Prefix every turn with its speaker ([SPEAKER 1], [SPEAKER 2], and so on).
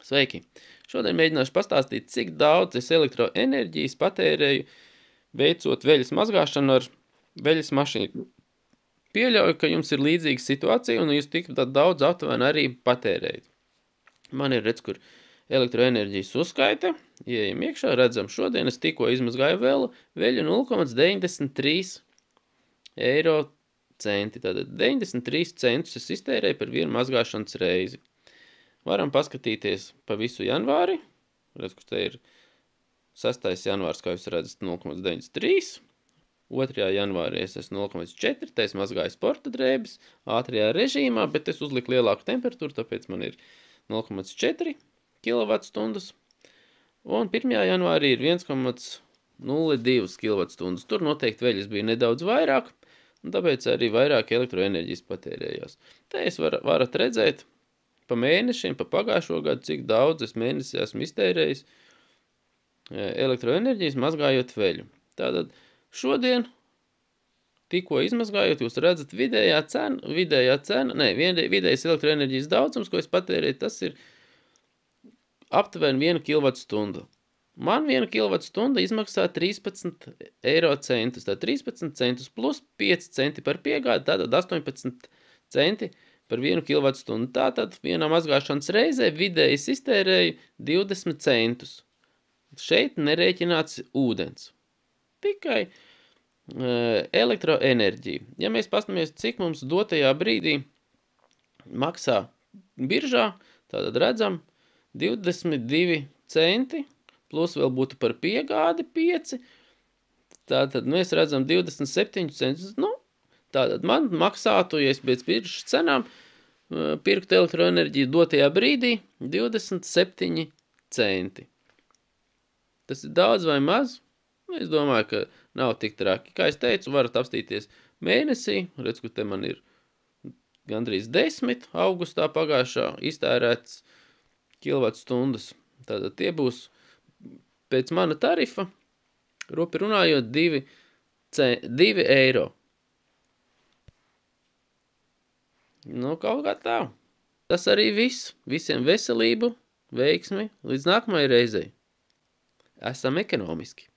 [SPEAKER 1] Sveiki! Šodien mēģināšu pastāstīt, cik daudz es elektroenerģijas patērēju, veicot veļas mazgāšanu ar veļas mašīnu. Pieļauju, ka jums ir līdzīga situācija, un jūs tik daudz aptuveni arī patērējat. Man ir, redz, kur elektroenerģijas uzskaite, ieejam iekšā, redzam, šodien es tikko izmazgāju veļu 0,93 eiro centi. Tātad 93 centus es iztērēju par vienu mazgāšanas reizi. Varam paskatīties pa visu janvāri. Redz, ka te ir 6. janvārs, kā jūs redzat, 0,93. 2. janvārī es esmu 0,4. Te es mazgāju sporta drēbes ātrajā režīmā, bet es uzliku lielāku temperatūru, tāpēc man ir 0,4 kWh. Un 1. janvārī ir 1,02 kWh. Tur noteikti veļas bija nedaudz vairāk, un tāpēc arī vairāk elektroenerģijas patērējās. Te es varat redzēt pa mēnešiem, pa pagājušo gadu, cik daudz es mēnesī esmu iztērējis elektroenerģijas mazgājot veļu. Tātad šodien, tikko izmazgājot, jūs redzat vidējais elektroenerģijas daudzums, ko es patērēju, tas ir aptuveni 1 kWh. Man 1 kWh izmaksā 13 eiro centus, tā 13 centus plus 5 centi par piegādi, tātad 18 centi par 1 kWh. Tātad vienā mazgāšanas reizē vidēji iztērēju 20 centus. Šeit nerēķināts ūdens. Tikai elektroenerģija. Ja mēs paskatāmies, cik mums dotajā brīdī maksā biržā, tātad redzam 22 centi, plus vēl būtu par piegādi 5. Tātad mēs redzam 27 centus. Tātad man maksātu, ja es pēc biržas cenām pirktu elektroenerģiju dotajā brīdī 27 centi. Tas ir daudz vai maz? Es domāju, ka nav tik traki. Kā es teicu, varat apstīties mēnesī. Redz, ka te man ir gandrīz 10 augustā pagājušā iztērēts kilovatstundas. Tātad tie būs pēc mana tarifa, rupi runājot, 2 eiro. Kaut kā tā. Tas arī viss. Visiem veselību, veiksmi, līdz nākamajai reizei. Esam ekonomiski.